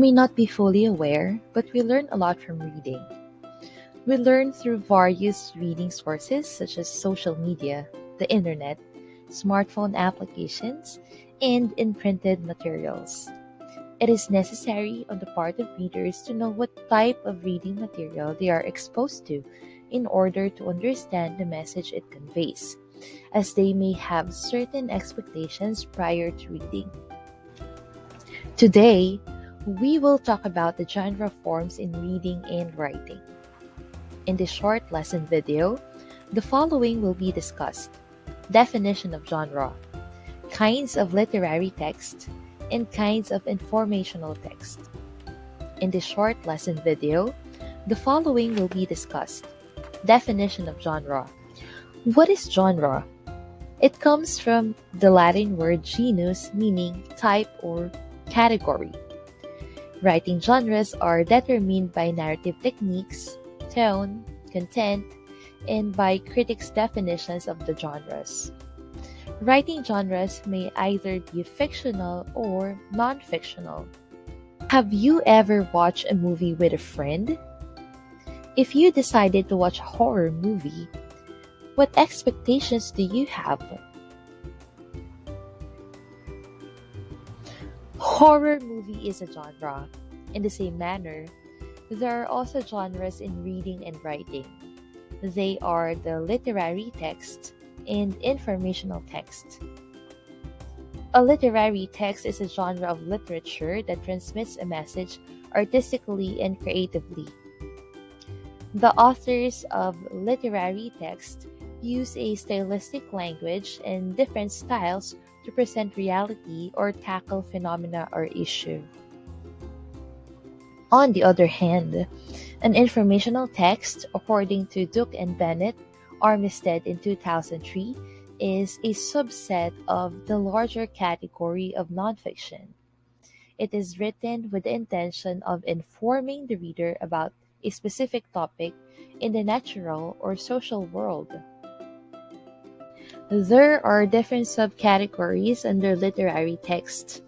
may not be fully aware, but we learn a lot from reading. We learn through various reading sources such as social media, the internet, smartphone applications, and in printed materials. It is necessary on the part of readers to know what type of reading material they are exposed to in order to understand the message it conveys, as they may have certain expectations prior to reading. Today, we will talk about the genre forms in reading and writing. In this short lesson video, the following will be discussed: definition of genre, kinds of literary text, and kinds of informational text. In this short lesson video, the following will be discussed: definition of genre. What is genre? It comes from the Latin word genus, meaning type or category. Writing genres are determined by narrative techniques, tone, content, and by critics' definitions of the genres. Writing genres may either be fictional or non-fictional. Have you ever watched a movie with a friend? If you decided to watch a horror movie, what expectations do you have? Horror movie is a genre. In the same manner, there are also genres in reading and writing. They are the literary text and informational text. A literary text is a genre of literature that transmits a message artistically and creatively. The authors of literary text use a stylistic language and different styles to present reality or tackle phenomena or issue. On the other hand, an informational text, according to Duke and Bennett, Armistead in 2003, is a subset of the larger category of nonfiction. It is written with the intention of informing the reader about a specific topic in the natural or social world. There are different subcategories under literary text: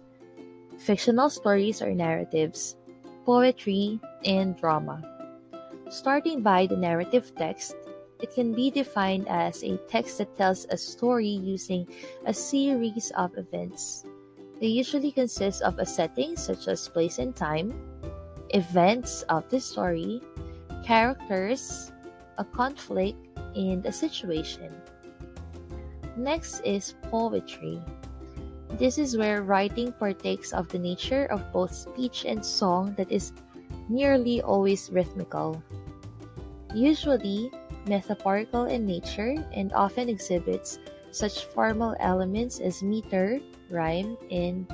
fictional stories or narratives, poetry, and drama. Starting by the narrative text, it can be defined as a text that tells a story using a series of events. They usually consist of a setting such as place and time, events of the story, characters, a conflict, and a situation. Next is poetry. This is where writing partakes of the nature of both speech and song that is nearly always rhythmical, usually metaphorical in nature, and often exhibits such formal elements as meter, rhyme, and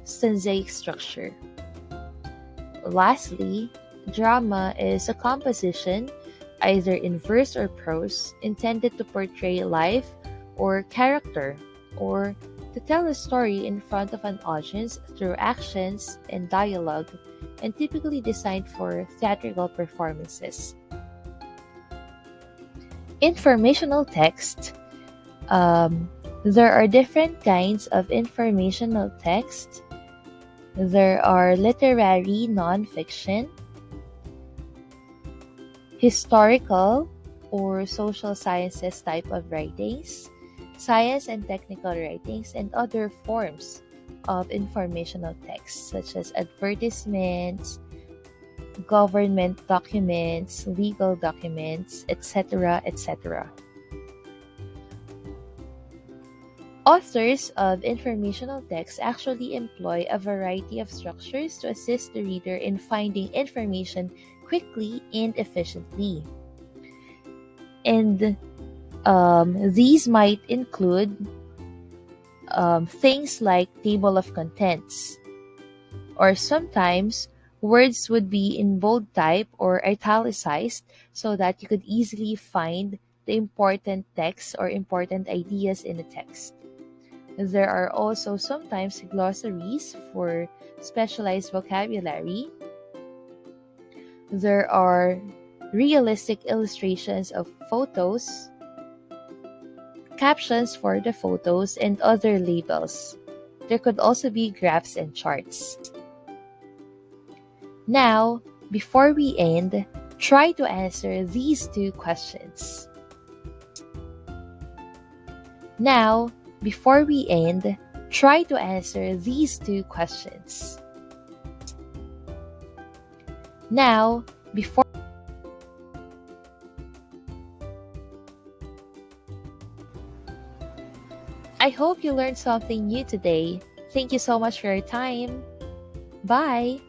stanzaic structure. Lastly, drama is a composition, either in verse or prose, intended to portray life or character, or to tell a story in front of an audience through actions and dialogue, and typically designed for theatrical performances. Informational text. There are different kinds of informational text. There are literary nonfiction, historical or social sciences type of writings, science and technical writings, and other forms of informational text such as advertisements, government documents, legal documents, etc., etc. Authors of informational text actually employ a variety of structures to assist the reader in finding information quickly and efficiently. And these might include things like table of contents, or sometimes words would be in bold type or italicized so that you could easily find the important text or important ideas in the text. There are also sometimes glossaries for specialized vocabulary. There are realistic illustrations of photos, captions for the photos, and other labels. There could also be graphs and charts. Now, before we end, try to answer these two questions. Now, before we end, try to answer these two questions. Now, before I hope you learned something new today. Thank you so much for your time. Bye!